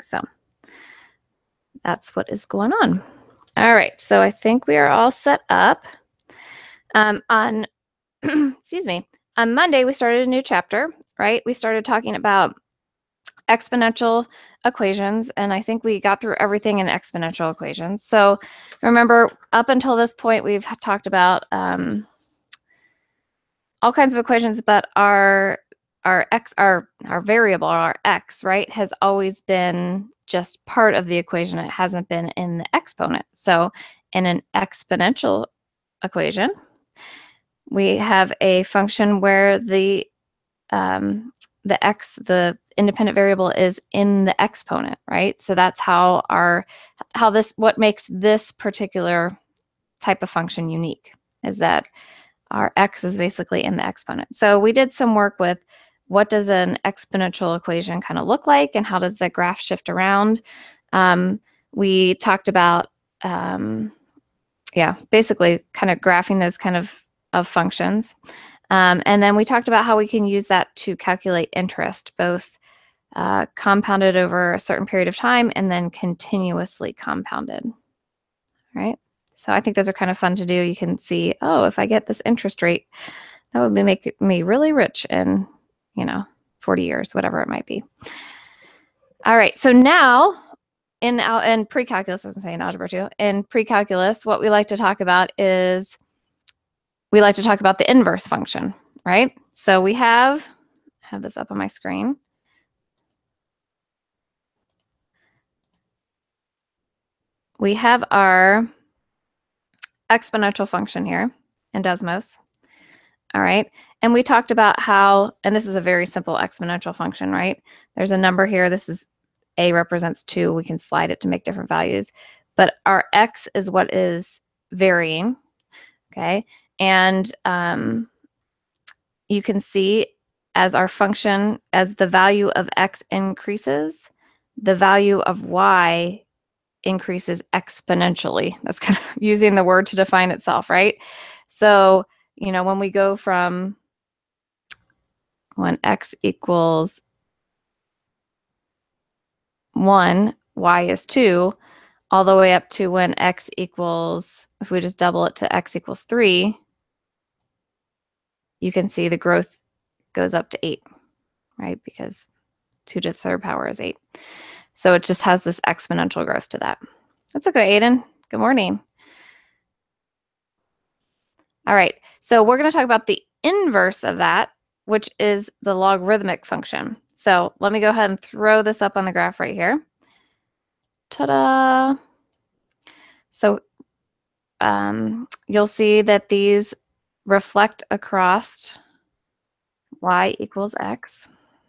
So that's what is going on. All right, so I think we are all set up. On excuse me, on Monday we started a new chapter, right? We started talking about exponential equations, and I think we got through everything in exponential equations. So remember, up until this point, we've talked about all kinds of equations, but our variable, our x, right, has always been just part of the equation. It hasn't been in the exponent. So in an exponential equation, we have a function where the x, the independent variable, is in the exponent, right? So that's what makes this particular type of function unique, is that our x is basically in the exponent. So we did some work with what does an exponential equation kind of look like, and how does the graph shift around. We talked about, basically kind of graphing those kind of functions. And then we talked about how we can use that to calculate interest, both compounded over a certain period of time and then continuously compounded, right? So I think those are kind of fun to do. You can see, oh, if I get this interest rate, that would make me really rich in, 40 years, whatever it might be. All right, so now in pre-calculus, I was saying algebra 2, in pre-calculus, what we like to talk about is the inverse function, right? So we have this up on my screen. We have our exponential function here in Desmos. All right. And we talked about how, and this is a very simple exponential function, right? There's a number here. This is a represents 2. We can slide it to make different values. But our x is what is varying. Okay. And you can see as our function, as the value of x increases, the value of y increases exponentially. That's kind of using the word to define itself, right? So, when we go from when x equals 1, y is 2, all the way up to when x equals, if we just double it to x equals 3, you can see the growth goes up to 8, right? Because 2 to the third power is 8. So it just has this exponential growth to that. That's okay, Aiden. Good morning. All right, so we're going to talk about the inverse of that, which is the logarithmic function. So let me go ahead and throw this up on the graph right here. Ta-da! So you'll see that these reflect across y equals x.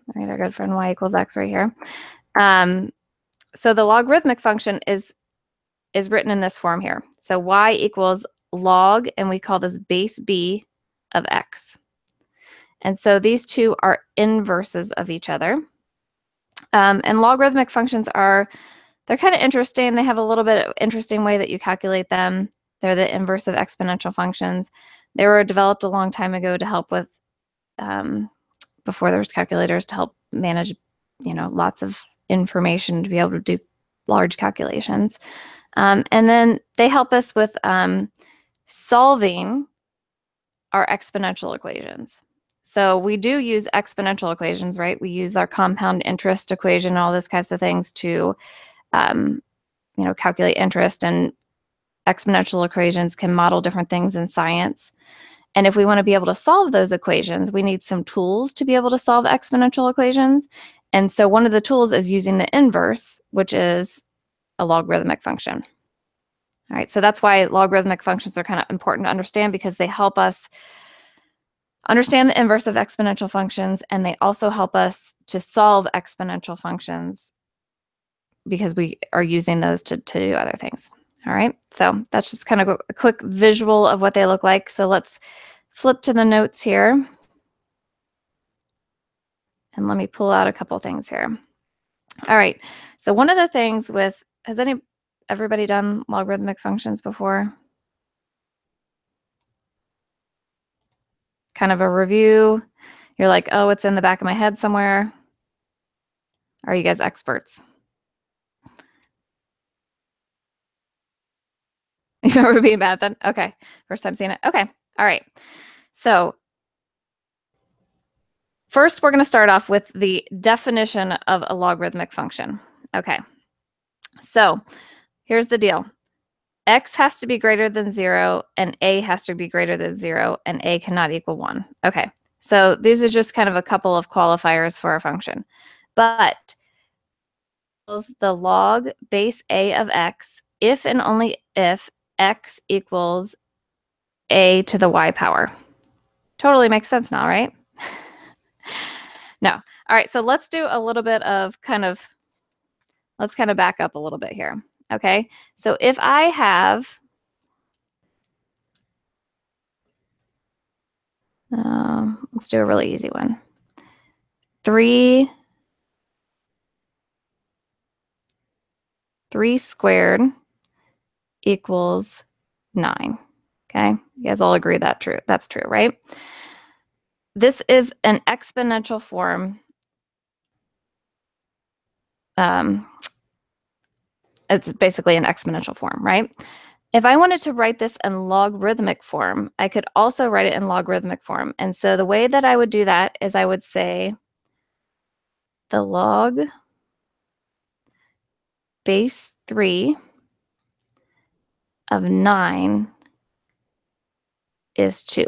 All right, our good friend y equals x right here. So the logarithmic function is written in this form here. So y equals log, and we call this base b of x. And so these two are inverses of each other. And logarithmic functions they're kind of interesting. They have a little bit of interesting way that you calculate them. They're the inverse of exponential functions. They were developed a long time ago to help with, before there was calculators, to help manage, lots of information, to be able to do large calculations. And then they help us with solving our exponential equations. So we do use exponential equations, right? We use our compound interest equation, all those kinds of things to, calculate interest, and exponential equations can model different things in science. And if we want to be able to solve those equations, we need some tools to be able to solve exponential equations. And so one of the tools is using the inverse, which is a logarithmic function. All right, so that's why logarithmic functions are kind of important to understand, because they help us understand the inverse of exponential functions, and they also help us to solve exponential functions because we are using those to do other things. All right, so that's just kind of a quick visual of what they look like. So let's flip to the notes here. And let me pull out a couple things here. All right, so one of the things with, has everybody done logarithmic functions before? Kind of a review. You're like, oh, it's in the back of my head somewhere. Are you guys experts? remember being bad then? Okay. First time seeing it. Okay. All right. So first, we're going to start off with the definition of a logarithmic function. Okay. So here's the deal. X has to be greater than 0, and A has to be greater than 0, and A cannot equal 1. Okay. So these are just kind of a couple of qualifiers for our function. But the log base A of X if and only if X equals A to the Y power. Totally makes sense now, right? No. All right, so let's do a little bit of let's kind of back up a little bit here. Okay, so if I have, let's do a really easy one. 3 squared equals 9. Okay, you guys all agree that's true, right? This is an exponential form. It's basically an exponential form, right? If I wanted to write this in logarithmic form, I could also write it in logarithmic form. And so the way that I would do that is I would say the log base 3 of 9 is 2.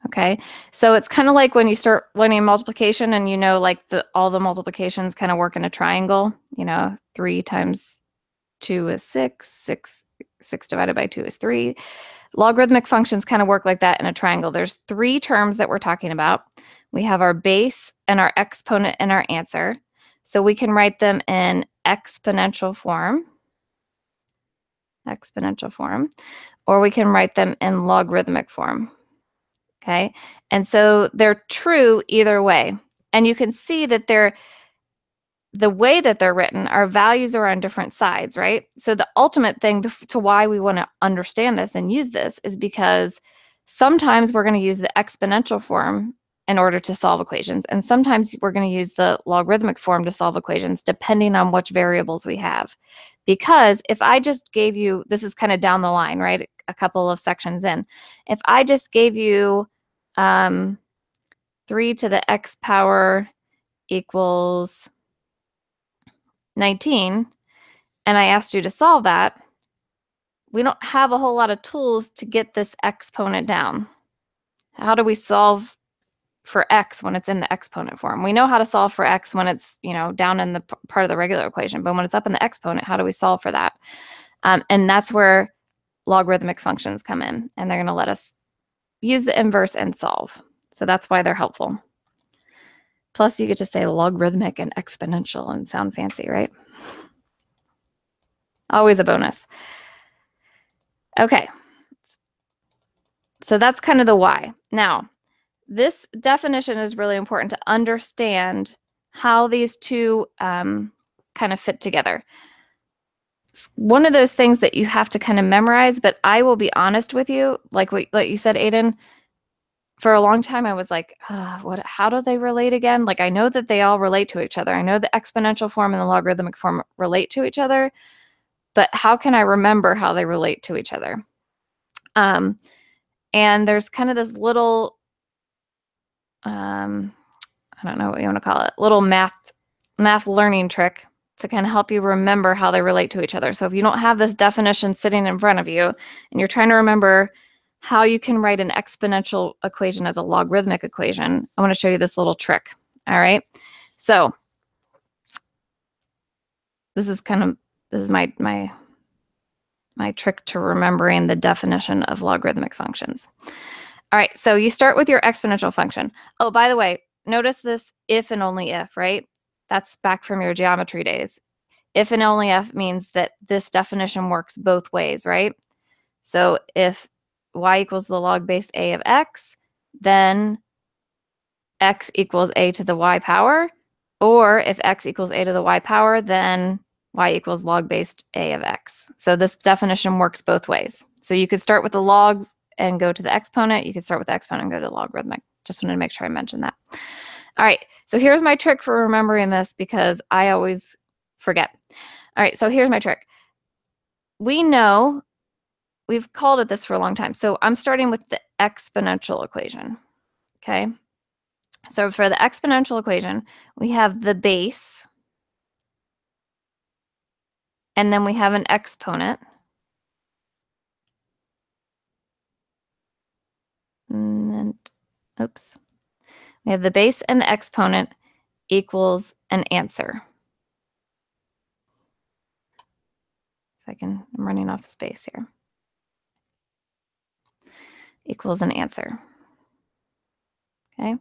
Okay, so it's kind of like when you start learning multiplication and you know like all the multiplications kind of work in a triangle. 3 times 2 is 6, 6 divided by 2 is 3. Logarithmic functions kind of work like that in a triangle. There's 3 terms that we're talking about. We have our base and our exponent and our answer. So we can write them in exponential form, or we can write them in logarithmic form. Okay, and so they're true either way. And you can see that the way that they're written, our values are on different sides, right? So the ultimate thing to why we want to understand this and use this is because sometimes we're going to use the exponential form in order to solve equations. And sometimes we're going to use the logarithmic form to solve equations, depending on which variables we have. Because if I just gave you, this is kind of down the line, right? A couple of sections in. If I just gave you 3 to the x power equals 19, and I asked you to solve that, we don't have a whole lot of tools to get this exponent down. How do we solve for x when it's in the exponent form? We know how to solve for x when it's, down in the part of the regular equation, but when it's up in the exponent, how do we solve for that? And that's where logarithmic functions come in, and they're going to let us use the inverse and solve. So that's why they're helpful. Plus, you get to say logarithmic and exponential and sound fancy, right? Always a bonus. Okay. So that's kind of the why. Now, this definition is really important to understand how these two kind of fit together. It's one of those things that you have to kind of memorize, but I will be honest with you, like you said, Aiden, for a long time I was like, how do they relate again? Like I know that they all relate to each other. I know the exponential form and the logarithmic form relate to each other, but how can I remember how they relate to each other? And there's kind of this little, I don't know what you want to call it, little math learning trick to kind of help you remember how they relate to each other. So if you don't have this definition sitting in front of you and you're trying to remember how you can write an exponential equation as a logarithmic equation, I want to show you this little trick. All right. So this is my trick to remembering the definition of logarithmic functions. All right. So you start with your exponential function. Oh, by the way, notice this if and only if, right? That's back from your geometry days. If and only if means that this definition works both ways, right? So if y equals the log base a of x, then x equals a to the y power. Or if x equals a to the y power, then y equals log based a of x. So this definition works both ways. So you could start with the logs and go to the exponent. You could start with the exponent and go to the logarithmic. Just wanted to make sure I mentioned that. All right, so here's my trick for remembering this because I always forget. All right, so here's my trick. we know we've called it this for a long time. So I'm starting with the exponential equation. Okay. So for the exponential equation, we have the base, and then we have an exponent. And then, oops. We have the base and the exponent equals an answer. I'm running off space here. Equals an answer. Okay.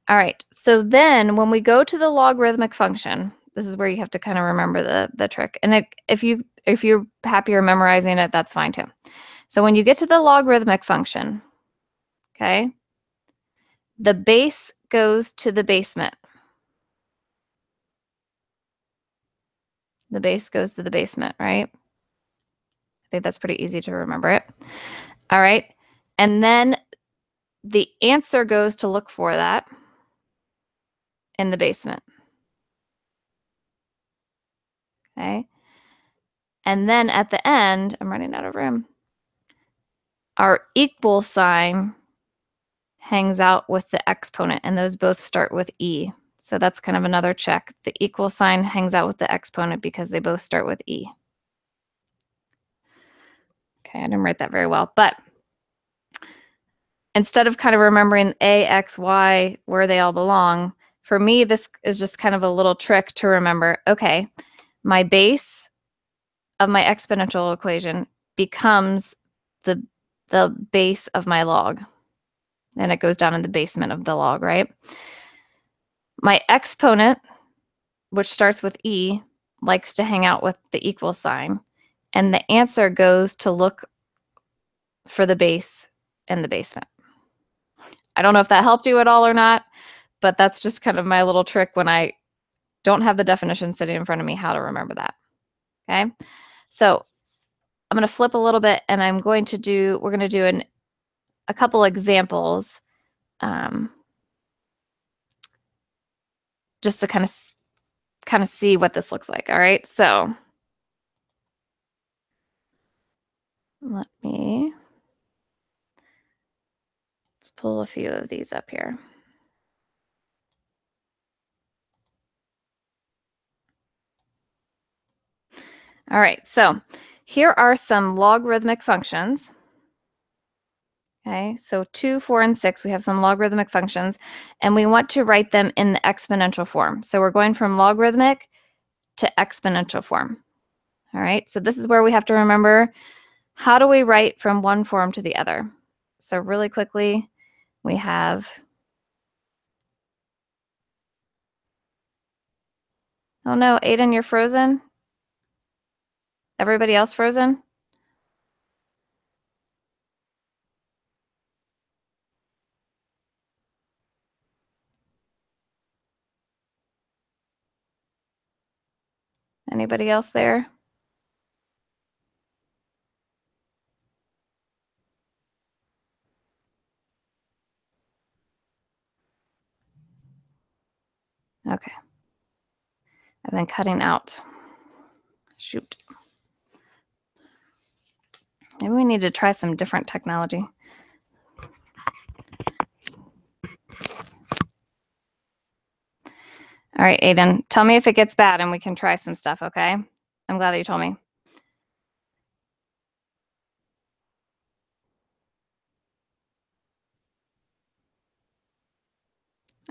All right. So then when we go to the logarithmic function, this is where you have to kind of remember the trick. And if you're happier memorizing it, that's fine too. So when you get to the logarithmic function, okay, the base goes to the basement. The base goes to the basement, right? I think that's pretty easy to remember it. All right. And then the answer goes to look for that in the basement. Okay. And then at the end, I'm running out of room. Our equal sign hangs out with the exponent, and those both start with E. So that's kind of another check. The equal sign hangs out with the exponent because they both start with E. Okay, I didn't write that very well, but instead of kind of remembering A, X, Y, where they all belong, for me, this is just kind of a little trick to remember, okay, my base of my exponential equation becomes the base of my log. And it goes down in the basement of the log, right? My exponent, which starts with E, likes to hang out with the equal sign. And the answer goes to look for the base in the basement. I don't know if that helped you at all or not, but that's just kind of my little trick when I don't have the definition sitting in front of me, how to remember that. Okay. So I'm going to flip a little bit, and we're going to do a couple examples just to kind of see what this looks like. All right. So let's pull a few of these up here. All right. So here are some logarithmic functions. Okay, so 2, 4, and 6, we have some logarithmic functions, and we want to write them in the exponential form. So we're going from logarithmic to exponential form. All right, so this is where we have to remember, how do we write from one form to the other? So really quickly, we have, oh no, Aiden, you're frozen? Everybody else frozen? Anybody else there? Okay. I've been cutting out. Shoot. Maybe we need to try some different technology. All right, Aiden, tell me if it gets bad and we can try some stuff, okay? I'm glad that you told me.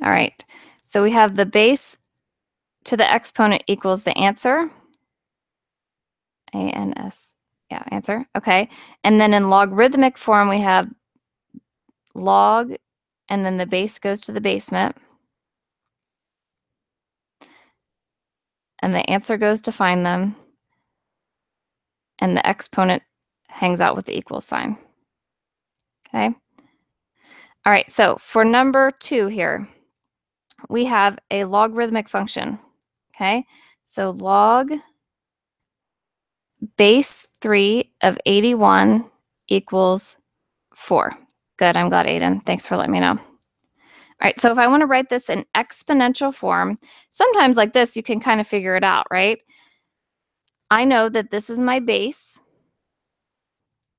All right, so we have the base to the exponent equals the answer. A-N-S, yeah, answer, okay. And then in logarithmic form, we have log, and then the base goes to the basement. And the answer goes to find them. And the exponent hangs out with the equal sign. Okay. All right, so for number 2 here, we have a logarithmic function. Okay, so log base 3 of 81 equals 4. Good, I'm glad, Aiden. Thanks for letting me know. All right, so if I want to write this in exponential form, sometimes like this, you can kind of figure it out, right? I know that this is my base,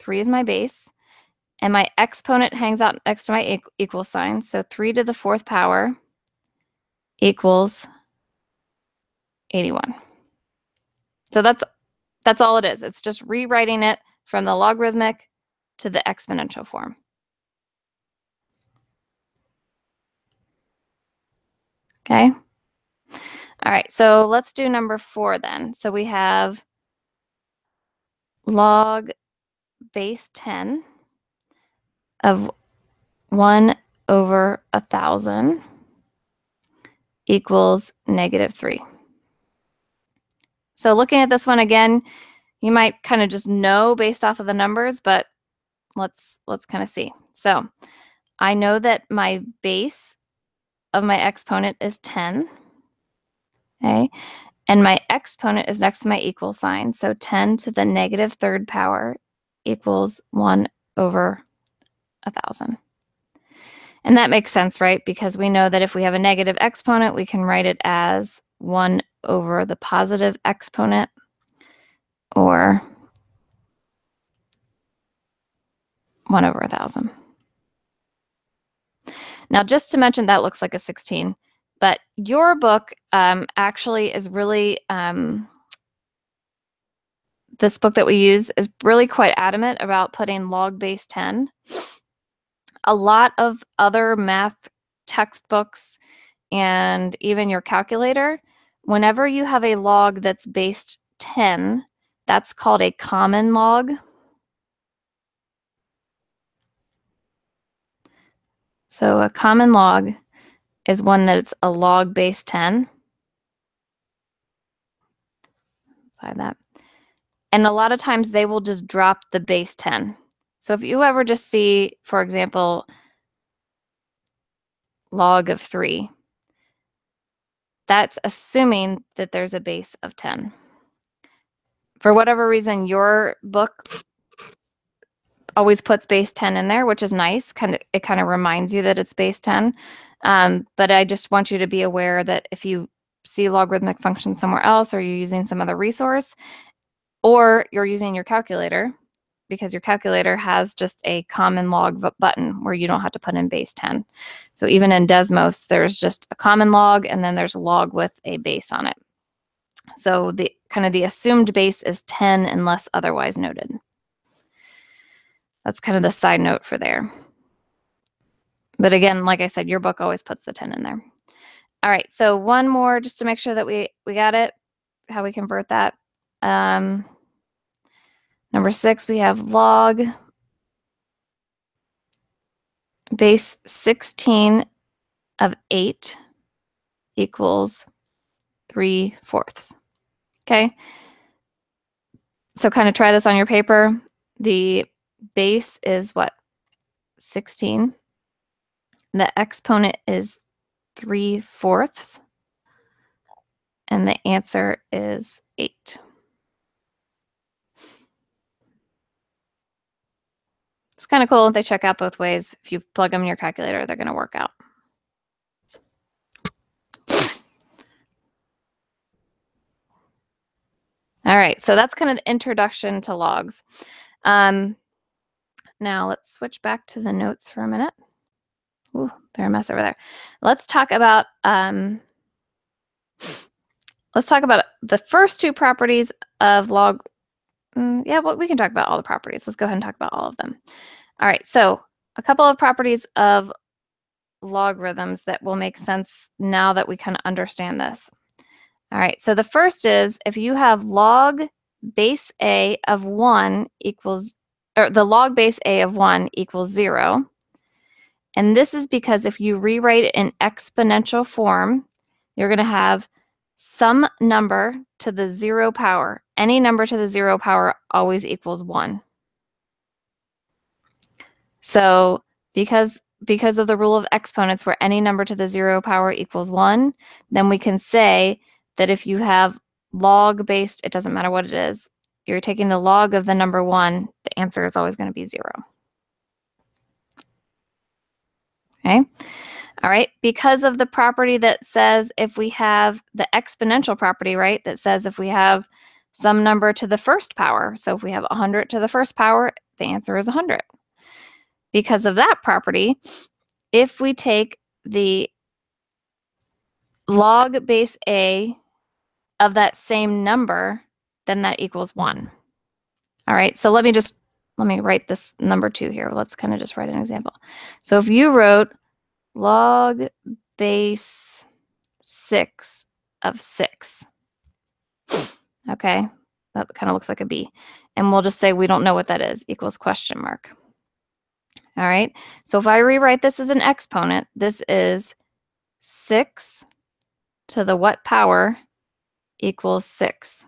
3 is my base, and my exponent hangs out next to my equal sign. So 3 to the 4th power equals 81. So that's all it is. It's just rewriting it from the logarithmic to the exponential form. Okay. All right, so let's do number 4 then. So we have log base 10 of 1 over 1,000 equals -3. So looking at this one again, you might kind of just know based off of the numbers, but let's kind of see. So I know that my base of my exponent is 10, okay? And my exponent is next to my equal sign. So 10 to the -3rd power equals 1 over 1,000. And that makes sense, right? Because we know that if we have a negative exponent, we can write it as 1 over the positive exponent, or 1 over 1,000. Now, just to mention, that looks like a 16, but your book actually is really, this book that we use is really quite adamant about putting log base 10. A lot of other math textbooks and even your calculator, whenever you have a log that's based 10, that's called a common log. So a common log is one that's a log base 10. Slide that. And a lot of times they will just drop the base 10. So if you ever just see, for example, log of 3, that's assuming that there's a base of 10. For whatever reason, your book always puts base 10 in there, which is nice. It kind of reminds you that it's base 10. But I just want you to be aware that if you see logarithmic functions somewhere else, or you're using some other resource, or you're using your calculator, because your calculator has just a common log button where you don't have to put in base 10. So even in Desmos, there's just a common log, and then there's a log with a base on it. So the assumed base is 10 unless otherwise noted. That's kind of the side note for there. But again, like I said, your book always puts the 10 in there. All right, so one more just to make sure that we got it, how we convert that. Number 6, we have log base 16 of 8 equals 3/4. Okay, so kind of try this on your paper. The base is what? 16. The exponent is 3/4. And the answer is 8. It's kind of cool. They check out both ways. If you plug them in your calculator, they're going to work out. All right, so that's kind of the introduction to logs. Now let's switch back to the notes for a minute. Ooh, they're a mess over there. Let's talk about the first 2 properties of log. Yeah, well, we can talk about all the properties. Let's go ahead and talk about all of them. All right, so a couple of properties of logarithms that will make sense now that we kind of understand this. All right, so the first is if you have log base A of 1 equals, or the log base A of 1 equals 0. And this is because if you rewrite it in exponential form, you're going to have some number to the 0 power. Any number to the 0 power always equals 1. So because of the rule of exponents where any number to the 0 power equals 1, then we can say that if you have log based, it doesn't matter what it is, you're taking the log of the number 1, the answer is always going to be 0. Okay. All right. Because of the property that says if we have the exponential property, right, that says if we have some number to the first power. So if we have 100 to the first power, the answer is 100. Because of that property, if we take the log base A of that same number, then that equals 1. All right, so let me write this number 2 here. Let's kind of just write an example. So if you wrote log base 6 of 6, okay, that kind of looks like a B. And we'll just say we don't know what that is, equals question mark. All right, so if I rewrite this as an exponent, this is 6 to the what power equals 6.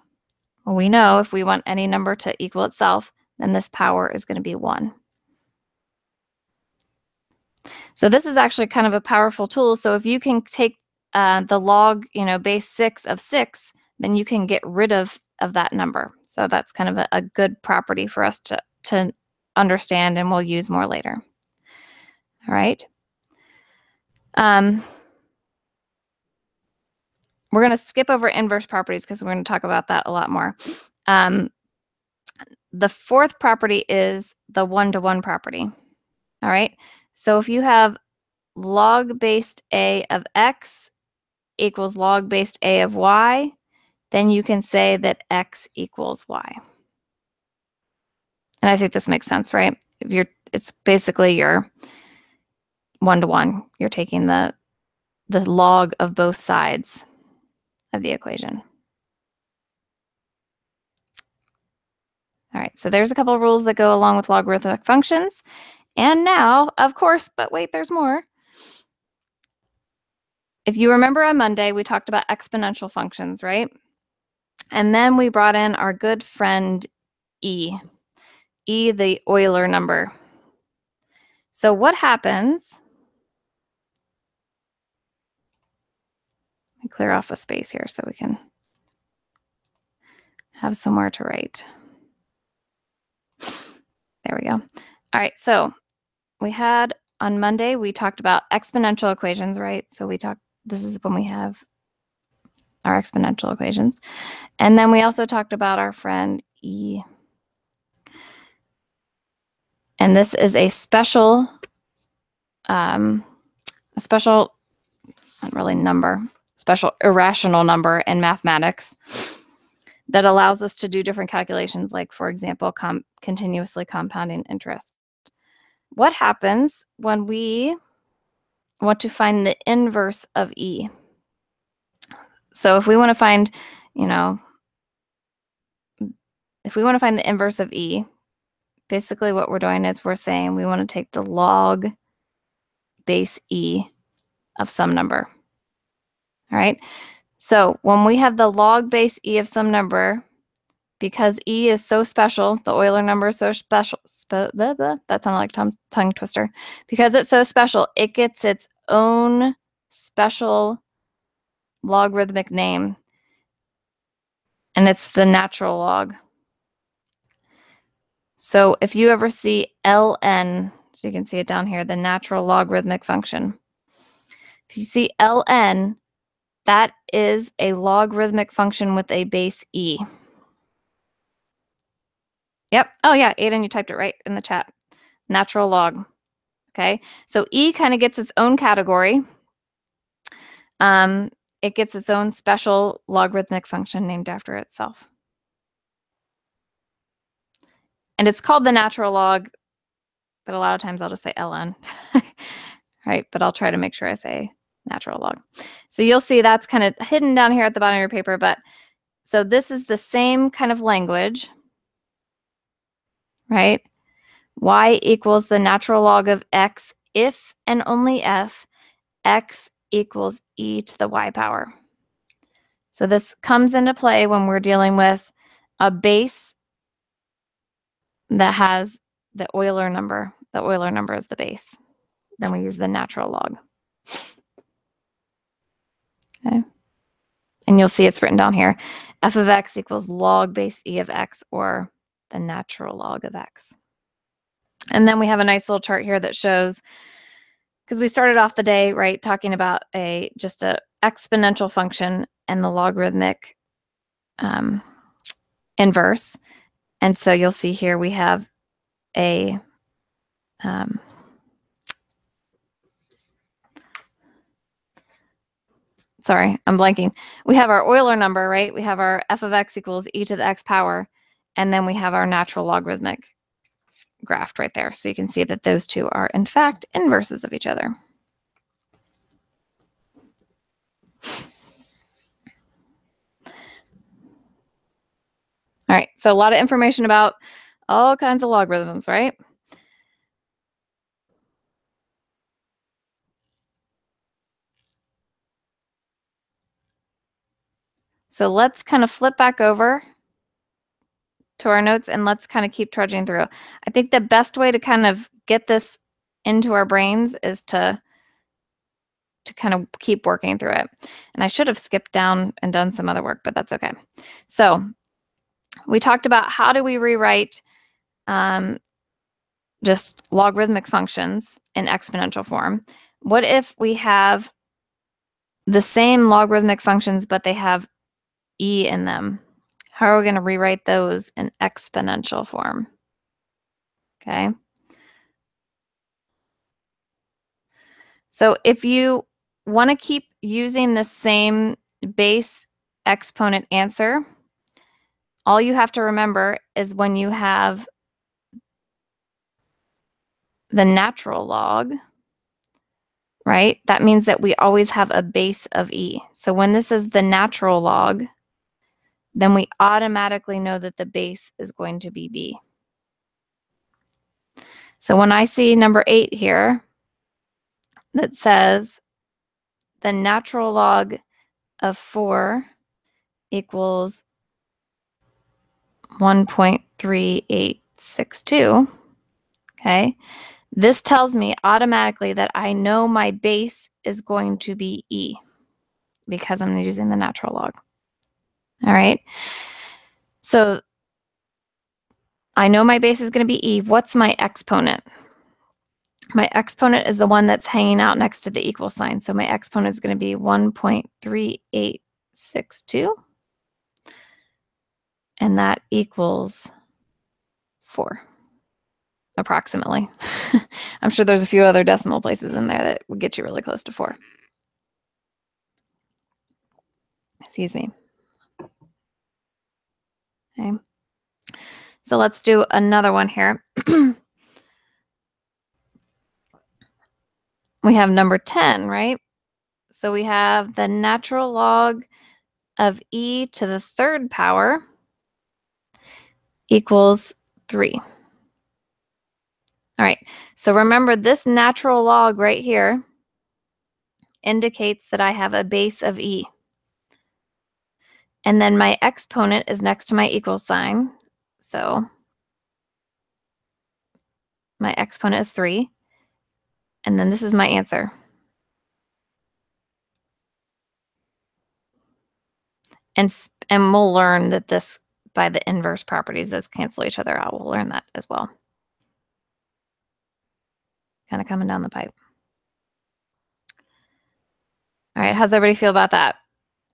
Well, we know if we want any number to equal itself, then this power is going to be 1. So this is actually kind of a powerful tool. So if you can take the log, base 6 of 6, then you can get rid of that number. So that's kind of a good property for us to understand, and we'll use more later. All right. We're going to skip over inverse properties because we're going to talk about that a lot more. The fourth property is the one-to-one property. All right. So if you have log based A of X equals log based A of Y, then you can say that X equals Y. And I think this makes sense, right? It's basically your one-to-one. You're taking the log of both sides of the equation. All right, so there's a couple of rules that go along with logarithmic functions. And now, of course, but wait, there's more. If you remember on Monday, we talked about exponential functions, right? And then we brought in our good friend E, the Euler number. So what happens? Let me clear off a space here so we can have somewhere to write. There we go. All right, so we had on Monday, we talked about exponential equations, right? So this is when we have our exponential equations. And then we also talked about our friend E. And this is a special, not really number, special irrational number in mathematics that allows us to do different calculations, like, for example, continuously compounding interest. What happens when we want to find the inverse of E? So if we want to find, if we want to find the inverse of E, basically what we're doing is we're saying we want to take the log base E of some number. All right. So when we have the log base E of some number, because E is so special, the Euler number is so special, that sounded like a tongue twister. Because it's so special, it gets its own special logarithmic name, and it's the natural log. So if you ever see ln, so you can see it down here, the natural logarithmic function. If you see ln, that is a logarithmic function with a base E. Yep. Oh, yeah, Aiden, you typed it right in the chat. Natural log. Okay. So E kind of gets its own category. It gets its own special logarithmic function named after itself. And it's called the natural log, but a lot of times I'll just say ln. Right? But I'll try to make sure I say natural log. So you'll see that's kind of hidden down here at the bottom of your paper. But so this is the same kind of language, right? Y equals the natural log of X if and only if X equals E to the Y power. So this comes into play when we're dealing with a base that has the Euler number. The Euler number is the base. Then we use the natural log. Okay. And you'll see it's written down here. F of X equals log base E of X, or the natural log of X. And then we have a nice little chart here that shows, because we started off the day, right, talking about just a exponential function and the logarithmic inverse. And so you'll see here we have a sorry, I'm blanking. We have our Euler number, right? We have our f of x equals e to the x power, and then we have our natural logarithmic graph right there. So you can see that those two are, in fact, inverses of each other. All right, so a lot of information about all kinds of logarithms, right? So let's kind of flip back over to our notes and let's kind of keep trudging through. I think the best way to kind of get this into our brains is to kind of keep working through it. And I should have skipped down and done some other work, but that's okay. So we talked about how do we rewrite just logarithmic functions in exponential form. What if we have the same logarithmic functions, but they have e in them? How are we going to rewrite those in exponential form? Okay. So if you want to keep using the same base exponent answer, all you have to remember is when you have the natural log, right? That means that we always have a base of e. So when this is the natural log, then we automatically know that the base is going to be b. So when I see number 8 here that says the natural log of 4 equals 1.3862, okay, this tells me automatically that I know my base is going to be e because I'm using the natural log. All right. So I know my base is going to be e. What's my exponent? My exponent is the one that's hanging out next to the equal sign. So my exponent is going to be 1.3862. And that equals 4, approximately. I'm sure there's a few other decimal places in there that would get you really close to 4. Excuse me. Okay. So let's do another one here. We have number 10, right? So we have the natural log of e to the 3rd power equals 3. All right, so remember this natural log right here indicates that I have a base of e. And then my exponent is next to my equal sign. So my exponent is 3. And then this is my answer. And we'll learn that this, by the inverse properties, does cancel each other out. We'll learn that as well. Kind of coming down the pipe. All right, how's everybody feel about that?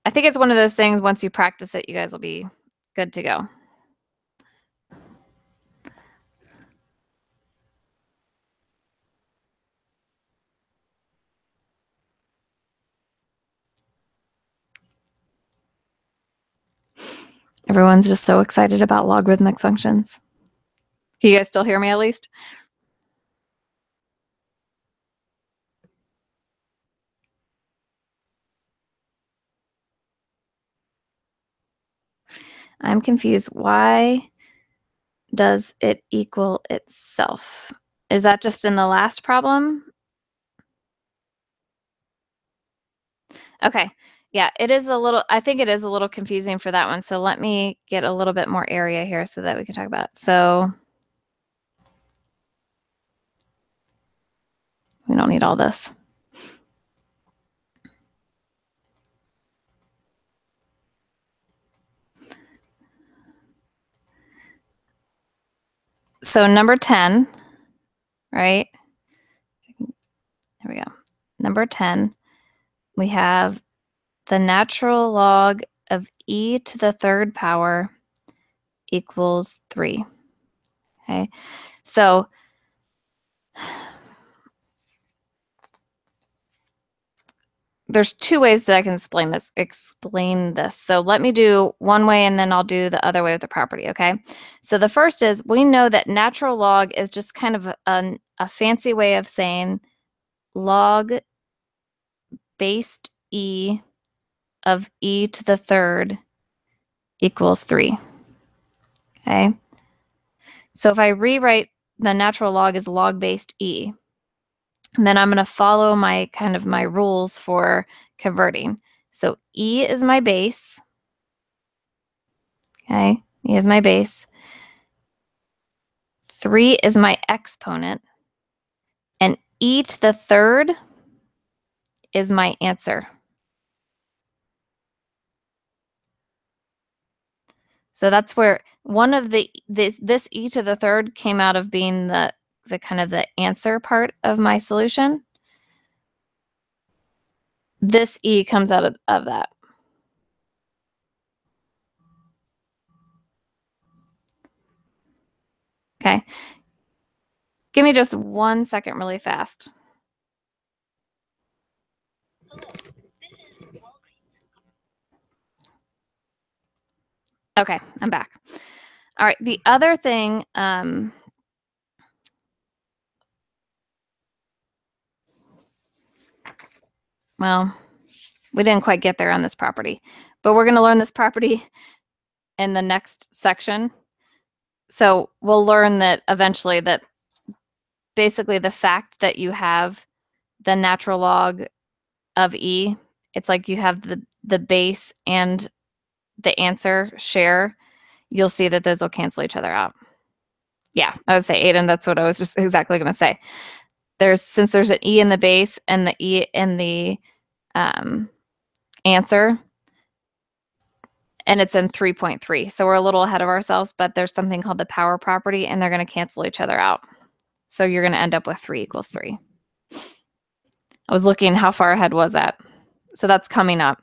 I think it's one of those things, once you practice it, you guys will be good to go. Everyone's just so excited about logarithmic functions. Can you guys still hear me at least? I'm confused. Why does it equal itself? Is that just in the last problem? Okay. Yeah, it is a little, I think it is a little confusing for that one. So let me get a little bit more area here so that we can talk about it. So we don't need all this. So number 10, right? Here we go. Number 10, we have the natural log of e to the 3rd power equals 3. Okay, so there's two ways that I can explain this. So let me do one way and then I'll do the other way with the property, okay? So the first is we know that natural log is just kind of a fancy way of saying log based e of e to the third equals 3, okay? So if I rewrite the natural log as log based e, and then I'm going to follow my my rules for converting. So e is my base. Okay, e is my base. 3 is my exponent. And e to the third is my answer. So that's where one of this e to the third came out of being the kind of the answer part of my solution. This e comes out of that. Okay. Give me just 1 second really fast. Okay, I'm back. All right, the other thing, well, we didn't quite get there on this property, but we're going to learn this property in the next section. So we'll learn that eventually that basically the fact that you have the natural log of e, it's like you have the base and the answer share, you'll see that those will cancel each other out. Yeah, I would say Aiden, that's what I was just exactly going to say. Since there's an e in the base and the e in the answer, and it's in 3.3. So we're a little ahead of ourselves, but there's something called the power property, and they're going to cancel each other out. So you're going to end up with 3 equals 3. I was looking, how far ahead was that? So that's coming up.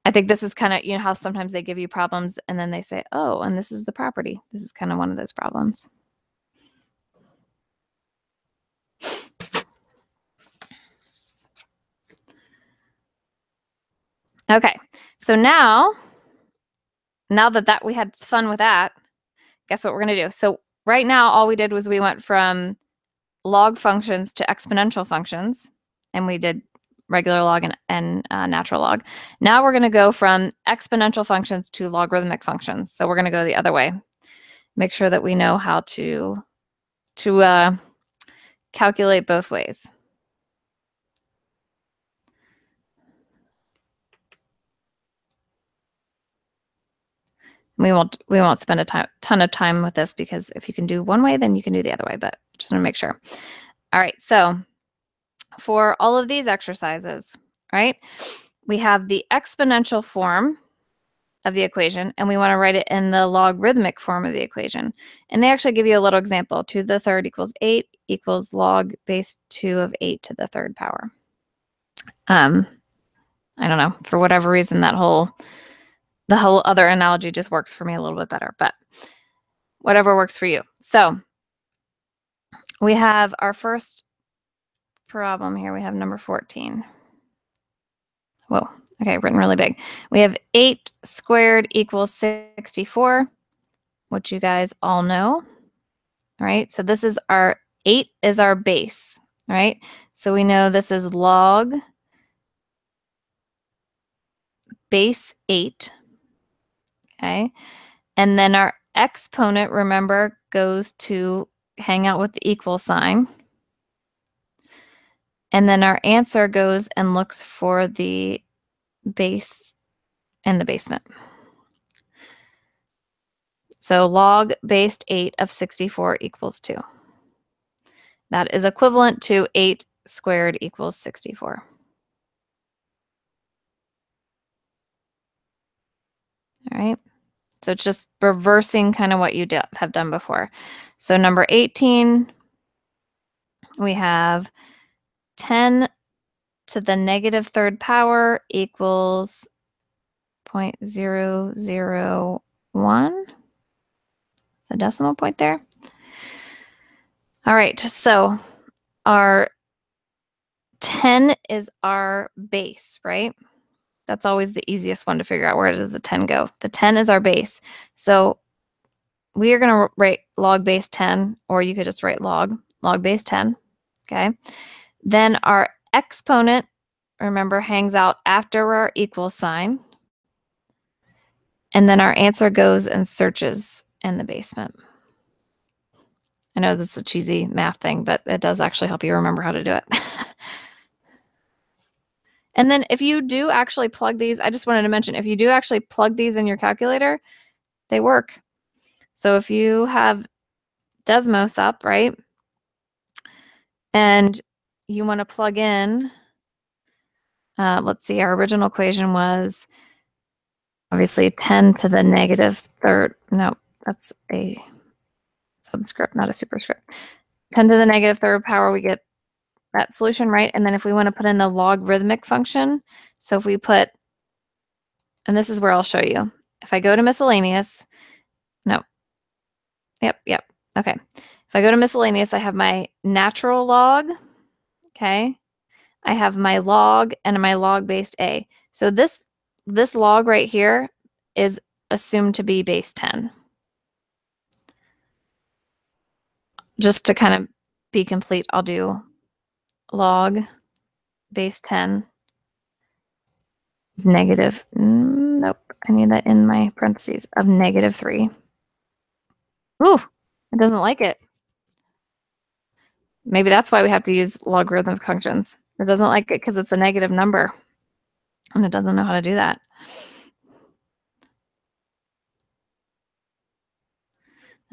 I think this is kind of, you know how sometimes they give you problems and then they say, oh, and this is the property. This is kind of one of those problems. Okay, so now that we had fun with that, guess what we're going to do? So right now, all we did was we went from log functions to exponential functions, and we did regular log and natural log. Now we're going to go from exponential functions to logarithmic functions. So we're going to go the other way. Make sure that we know how to calculate both ways. We won't spend a ton of time with this because if you can do one way, then you can do the other way, but just want to make sure. All right, so for all of these exercises, right, we have the exponential form of the equation, and we want to write it in the logarithmic form of the equation. And they actually give you a little example. 2 to the third equals 8 equals log base 2 of 8 to the third power. I don't know, for whatever reason, the whole other analogy just works for me a little bit better, but whatever works for you. So we have our first problem here. We have number 14. Whoa, okay, written really big. We have 8 squared equals 64, which you guys all know, right? So this is our 8 is our base, right? So we know this is log base 8, okay? And then our exponent, remember, goes to hang out with the equal sign. And then our answer goes and looks for the base and the basement. So log based 8 of 64 equals 2. That is equivalent to 8 squared equals 64. All right. So it's just reversing kind of what you have done before. So number 18, we have 10 to the negative third power equals 0.00 1, the decimal point there. All right, so our 10 is our base, right? That's always the easiest one to figure out. Where does the 10 go? The 10 is our base. So we are going to write log base 10, or you could just write log base 10, okay? Then our exponent, remember, hangs out after our equal sign. And then our answer goes and searches in the basement. I know this is a cheesy math thing, but it does actually help you remember how to do it. And then if you do actually plug these, I just wanted to mention, if you do actually plug these in your calculator, they work. So if you have Desmos up, right, and you want to plug in, let's see, our original equation was obviously 10 to the negative third. No, that's a subscript, not a superscript. 10 to the negative third power, we get that solution, right? And then if we want to put in the logarithmic function, so if we put, and this is where I'll show you. If I go to miscellaneous, no, yep, okay. If I go to miscellaneous, I have my natural log, okay? I have my log and my log based A. So this log right here is assumed to be base 10. Just to kind of be complete, I'll do log base 10 negative, nope, I need that in my parentheses, of negative 3. Ooh, it doesn't like it. Maybe that's why we have to use logarithmic functions. It doesn't like it because it's a negative number, and it doesn't know how to do that.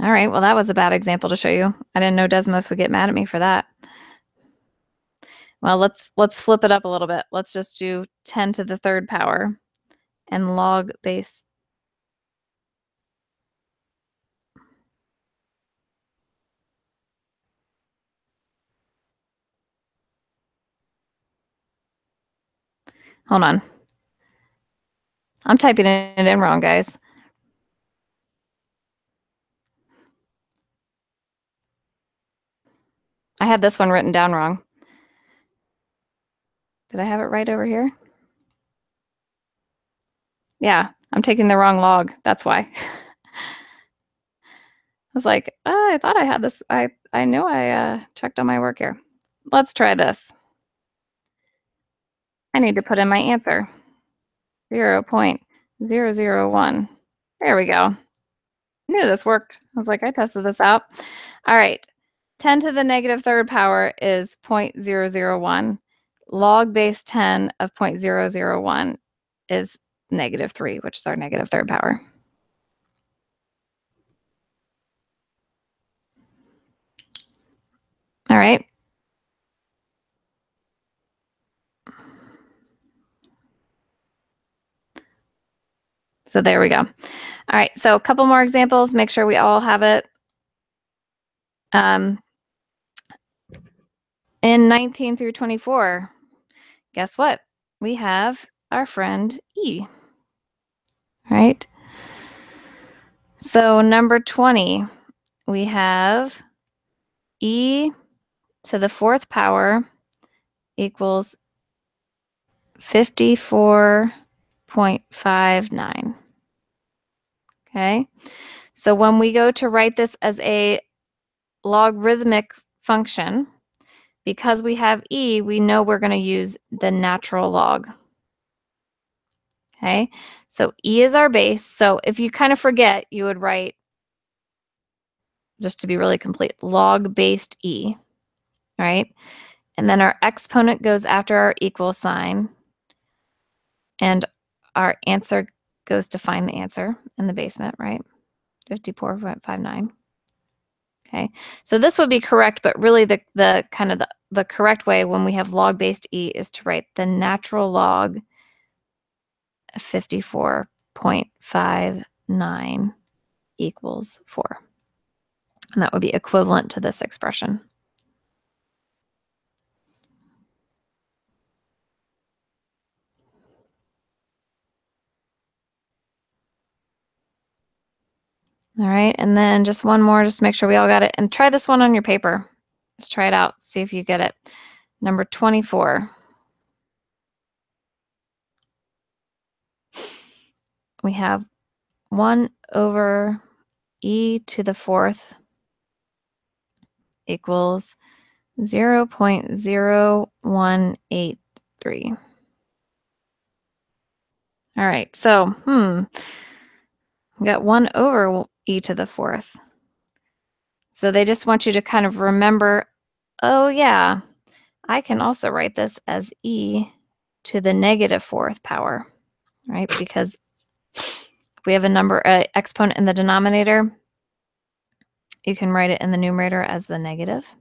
All right, well, that was a bad example to show you. I didn't know Desmos would get mad at me for that. Well, let's flip it up a little bit. Let's just do 10 to the third power and log base. Hold on. I'm typing it in wrong, guys. I had this one written down wrong. Did I have it right over here? Yeah, I'm taking the wrong log. That's why. I was like, oh, I thought I had this. I know I checked on my work here. Let's try this. I need to put in my answer. 0.001. There we go. Knew this worked. I was like, I tested this out. All right. 10 to the negative third power is 0.001. Log base 10 of 0.001 is negative 3, which is our negative third power. All right. So there we go. All right. So a couple more examples. Make sure we all have it. In 19 through 24, guess what? We have our friend E. Right? So number 20, we have E to the fourth power equals 54.59. Okay, so when we go to write this as a logarithmic function, because we have E, we know we're going to use the natural log. Okay, so E is our base. So if you kind of forget, you would write, just to be really complete, log based E, right? And then our exponent goes after our equal sign. And our answer goes to find the answer in the basement, right? 54.59. Okay, so this would be correct, but really the kind of the correct way when we have log-based E is to write the natural log of 54.59 equals 4. And that would be equivalent to this expression. All right, and then just one more, just make sure we all got it. And try this one on your paper. Just try it out, see if you get it. Number 24. We have 1 over e to the 4th equals 0.0183. All right, so, we got 1 over e to the 4th. So they just want you to kind of remember, oh yeah, I can also write this as e to the negative 4th power, right? Because if we have a number, exponent in the denominator, you can write it in the numerator as the negative.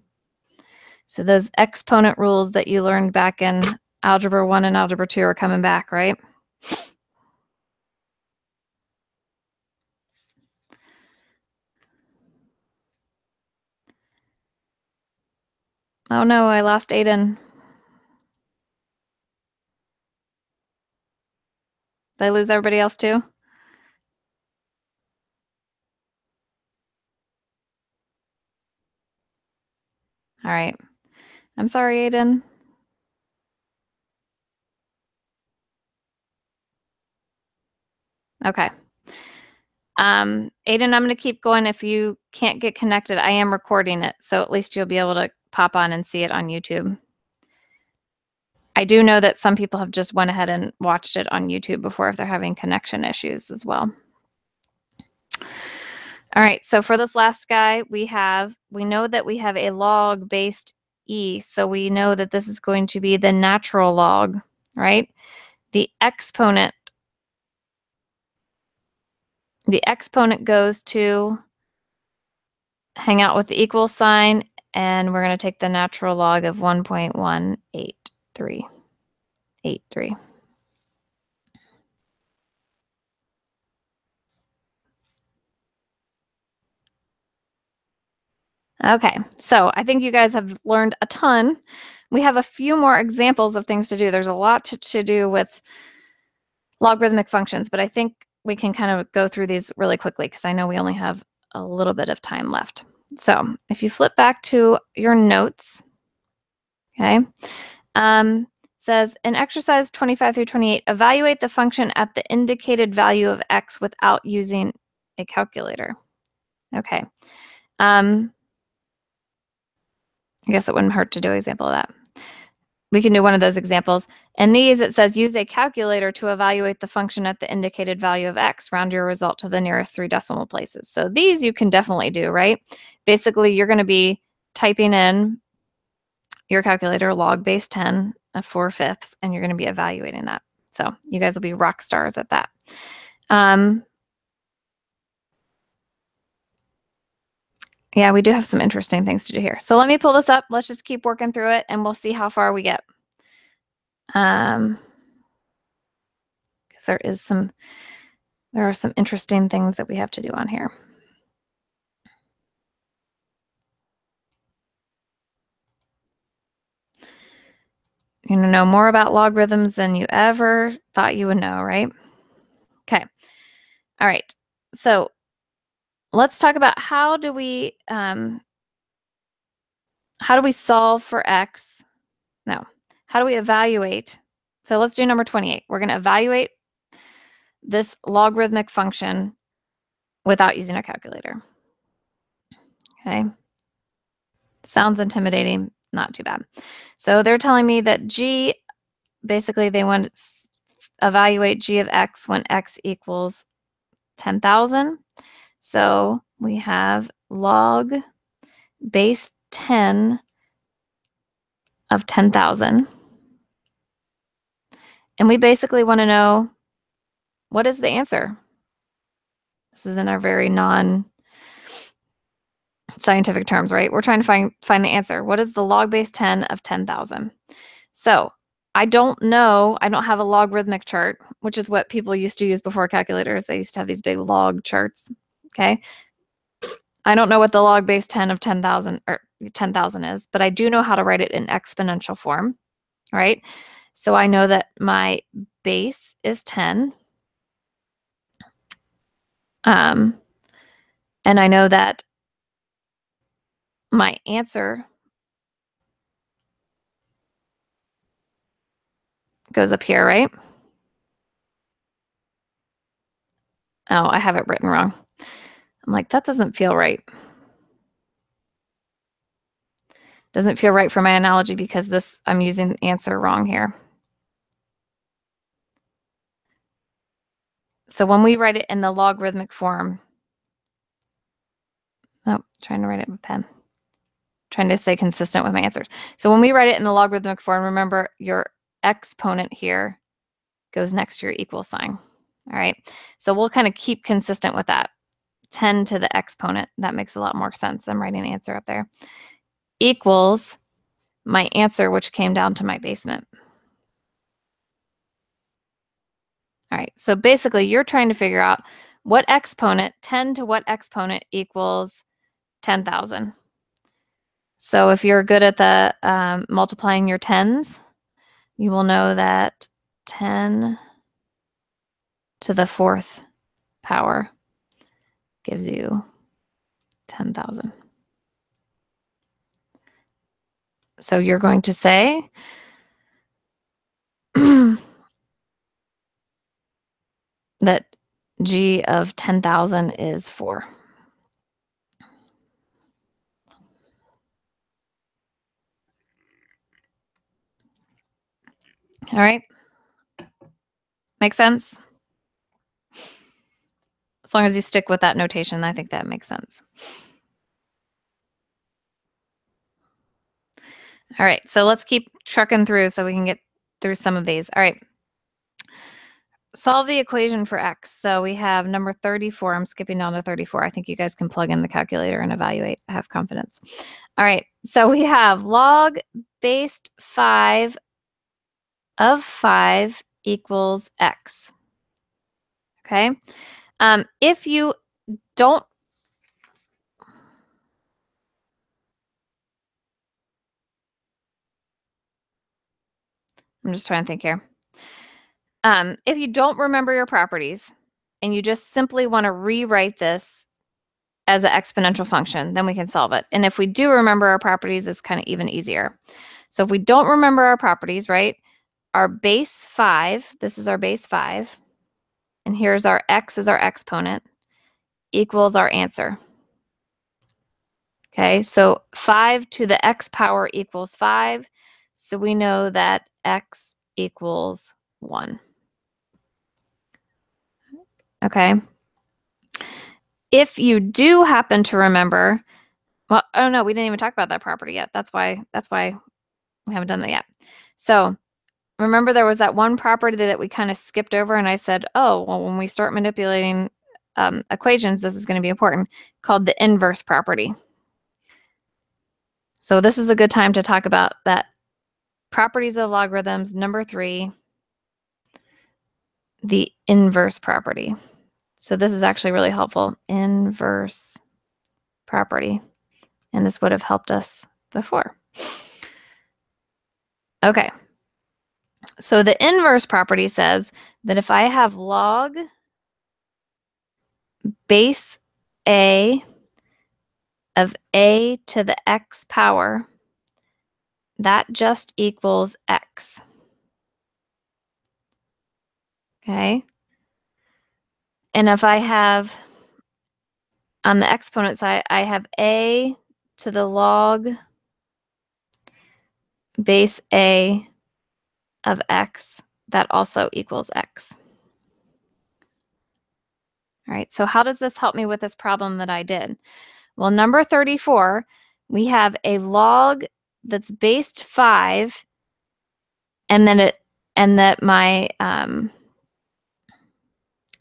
So those exponent rules that you learned back in Algebra 1 and Algebra 2 are coming back, right? Oh no, I lost Aiden. Did I lose everybody else too? All right. I'm sorry, Aiden. Okay. Aiden, I'm going to keep going. If you can't get connected, I am recording it, so at least you'll be able to pop on and see it on YouTube. I do know that some people have just went ahead and watched it on YouTube before if they're having connection issues as well. All right, so for this last guy, we know that we have a log based e, so we know that this is going to be the natural log, right? The exponent goes to hang out with the equal sign, and we're going to take the natural log of 1.18383. Okay, so I think you guys have learned a ton. We have a few more examples of things to do. There's a lot to do with logarithmic functions, but I think we can kind of go through these really quickly because I know we only have a little bit of time left. So if you flip back to your notes, okay, says in exercise 25 through 28, evaluate the function at the indicated value of x without using a calculator. Okay. I guess it wouldn't hurt to do an example of that. We can do one of those examples. In these, it says use a calculator to evaluate the function at the indicated value of x. Round your result to the nearest 3 decimal places. So these you can definitely do, right? Basically, you're going to be typing in your calculator log base 10 of 4/5, and you're going to be evaluating that. So you guys will be rock stars at that. Yeah, we do have some interesting things to do here. So let me pull this up. Let's just keep working through it, and we'll see how far we get. Because there are some interesting things that we have to do on here. You're going to know more about logarithms than you ever thought you would know, right? Okay. All right. So let's talk about how do we solve for x? No. How do we evaluate? So let's do number 28. We're going to evaluate this logarithmic function without using a calculator. Okay. Sounds intimidating. Not too bad. So they're telling me that g, basically they want to evaluate g of x when x equals 10,000. So we have log base 10 of 10,000. And we basically want to know, what is the answer? This is in our very non-scientific terms, right? We're trying to find the answer. What is the log base 10 of 10,000? So I don't know. I don't have a logarithmic chart, which is what people used to use before calculators. They used to have these big log charts. Okay. I don't know what the log base 10 of 10,000 or 10,000 is, but I do know how to write it in exponential form, right? So I know that my base is 10. And I know that my answer goes up here, right? Oh, I have it written wrong. I'm like, that doesn't feel right. Doesn't feel right for my analogy because this, I'm using the answer wrong here. So when we write it in the logarithmic form, oh, trying to write it with a pen. Trying to stay consistent with my answers. So when we write it in the logarithmic form, remember your exponent here goes next to your equal sign. All right. So we'll kind of keep consistent with that. 10 to the exponent. That makes a lot more sense. I'm writing an answer up there. Equals my answer, which came down to my basement. All right. So basically, you're trying to figure out what exponent, 10 to what exponent equals 10,000. So if you're good at the multiplying your tens, you will know that 10 to the fourth power gives you 10,000. So you're going to say that G of 10,000 is 4. All right. Make sense? As long as you stick with that notation, I think that makes sense. All right, so let's keep trucking through so we can get through some of these. All right. Solve the equation for x. So we have number 34. I'm skipping down to 34. I think you guys can plug in the calculator and evaluate. I have confidence. All right, so we have log based 5 of 5 equals x. Okay. If you don't, I'm just trying to think here. If you don't remember your properties and you just simply want to rewrite this as an exponential function, then we can solve it. And if we do remember our properties, it's kind of even easier. So if we don't remember our properties, right, our base 5, this is our base 5, and here's our x is our exponent, equals our answer. Okay, so 5 to the x power equals 5. So we know that x equals 1. Okay. If you do happen to remember, well, oh no, we didn't even talk about that property yet. That's why we haven't done that yet. So remember there was that one property that we kind of skipped over and I said, oh, well, when we start manipulating equations, this is going to be important, called the inverse property. So this is a good time to talk about that. Properties of logarithms, number 3, the inverse property. So this is actually really helpful. Inverse property. And this would have helped us before. Okay. So the inverse property says that if I have log base A of A to the x power, that just equals x. Okay. And if I have, on the exponent side, I have A to the log base A of x, that also equals x. All right, so how does this help me with this problem that I did? Well, number 34, we have a log that's based 5, and then that my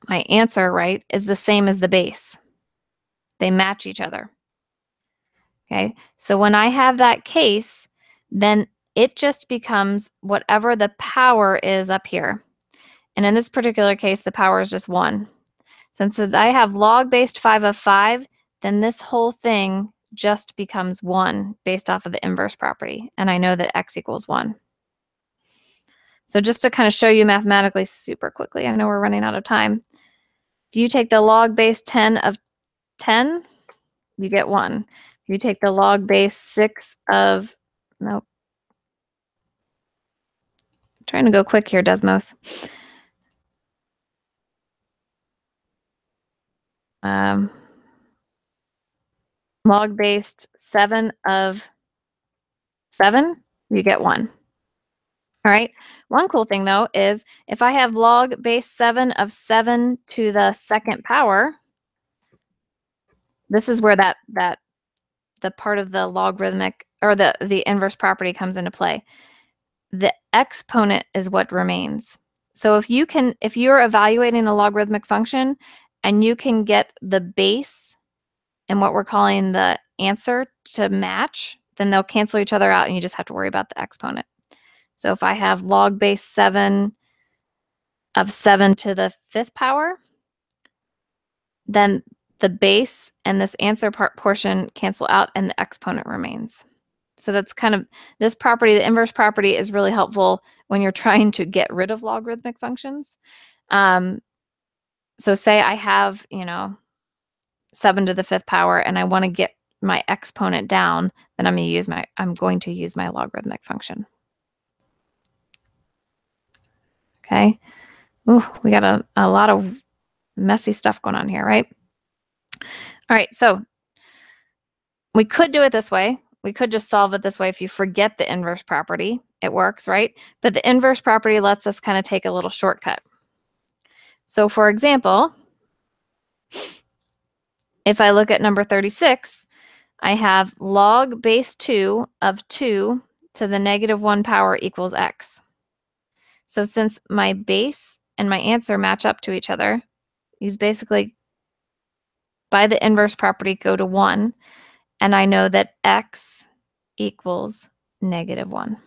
my answer, right, is the same as the base. They match each other. Okay, so when I have that case, then it just becomes whatever the power is up here. And in this particular case, the power is just 1. Since I have log based 5 of 5, then this whole thing just becomes 1 based off of the inverse property. And I know that x equals 1. So just to kind of show you mathematically super quickly, I know we're running out of time. If you take the log base 10 of 10, you get 1. If you take the log base 6 of, nope. I'm trying to go quick here, Desmos. Log based 7 of 7, you get 1. All right. One cool thing though is if I have log base 7 of 7 to the second power, this is where the part of the logarithmic or the inverse property comes into play. The exponent is what remains. So if you're evaluating a logarithmic function and you can get the base and what we're calling the answer to match, then they'll cancel each other out and you just have to worry about the exponent. So if I have log base 7 of 7 to the 5th power, then the base and this answer portion cancel out and the exponent remains. So that's kind of this property, the inverse property is really helpful when you're trying to get rid of logarithmic functions. So say I have, 7 to the 5th power and I want to get my exponent down, then I'm going to use my logarithmic function. Okay. Ooh, we got a lot of messy stuff going on here, right? All right, so we could do it this way. We could just solve it this way. If you forget the inverse property, it works, right? But the inverse property lets us kind of take a little shortcut. So for example, if I look at number 36, I have log base 2 of 2 to the negative 1 power equals x. So since my base and my answer match up to each other, these basically, by the inverse property, go to 1. And I know that x equals negative 1.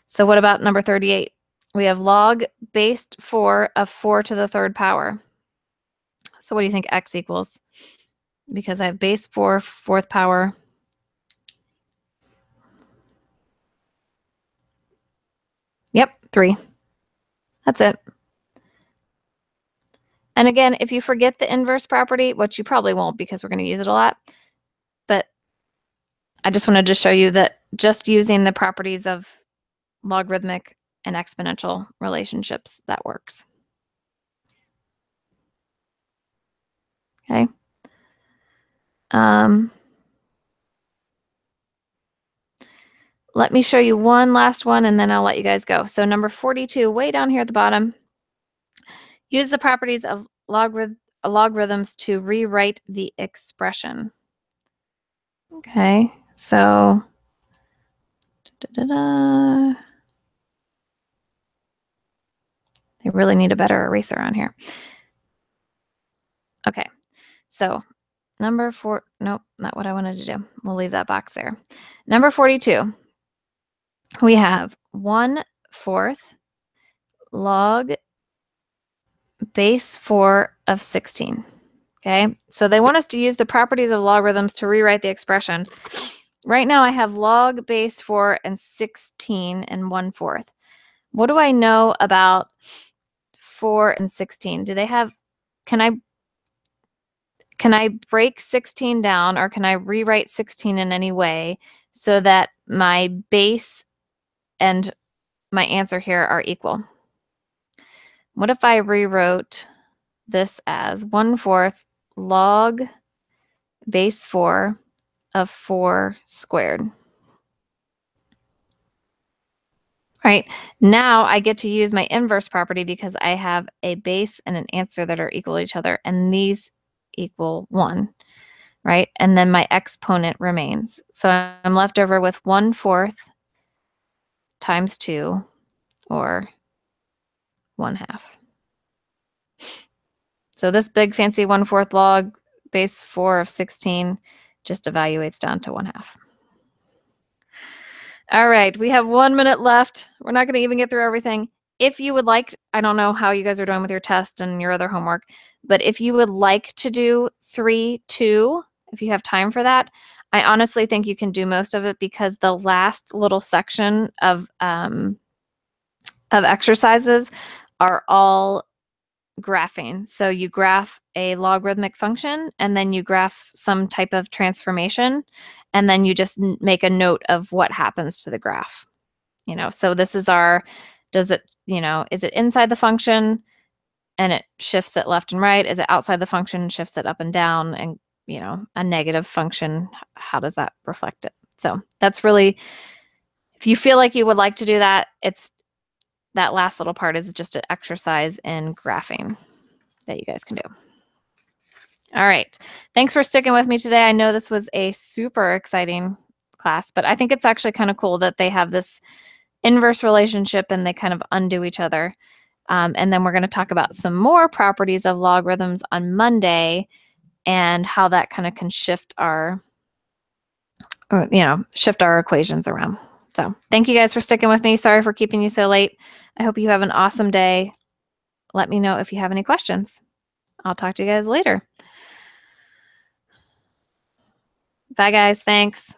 So what about number 38? We have log base 4 of 4 to the 3rd power. So what do you think x equals? Because I have base 4, 4th power. Yep, 3. That's it. And again, if you forget the inverse property, which you probably won't because we're going to use it a lot, but I just wanted to show you that just using the properties of logarithmic and exponential relationships, that works. Okay. Let me show you one last one and then I'll let you guys go. So number 42, way down here at the bottom, use the properties of logarithms to rewrite the expression. Okay, so they really need a better eraser on here. Okay, so number 4, nope, not what I wanted to do. We'll leave that box there. Number 42, we have 1/4 log base 4 of 16. Okay, so they want us to use the properties of logarithms to rewrite the expression. Right now I have log base 4 and 16 and 1/4. What do I know about 4 and 16? Do they have, can I break 16 down or can I rewrite 16 in any way so that my base and my answer here are equal? What if I rewrote this as 1/4 log base 4 of 4 squared? All right, now I get to use my inverse property because I have a base and an answer that are equal to each other, and these equal 1, right? And then my exponent remains. So I'm left over with 1/4 times 2, or 1/2. So this big fancy 1/4 log base 4 of 16 just evaluates down to 1/2. All right, we have 1 minute left. We're not going to even get through everything. If you would like, I don't know how you guys are doing with your test and your other homework, but if you would like to do 3-2, if you have time for that, I honestly think you can do most of it because the last little section of exercises are all graphing. So you graph a logarithmic function, and then you graph some type of transformation, and then you just make a note of what happens to the graph. So this is our, is it inside the function and it shifts it left and right? Is it outside the function and shifts it up and down? And, a negative function, how does that reflect it? So that's really, if you feel like you would like to do that, that last little part is just an exercise in graphing that you guys can do. All right. Thanks for sticking with me today. I know this was a super exciting class, but I think it's actually kind of cool that they have this inverse relationship and they kind of undo each other. And then we're going to talk about some more properties of logarithms on Monday and how that kind of can shift our equations around. So thank you guys for sticking with me. Sorry for keeping you so late. I hope you have an awesome day. Let me know if you have any questions. I'll talk to you guys later. Bye, guys. Thanks.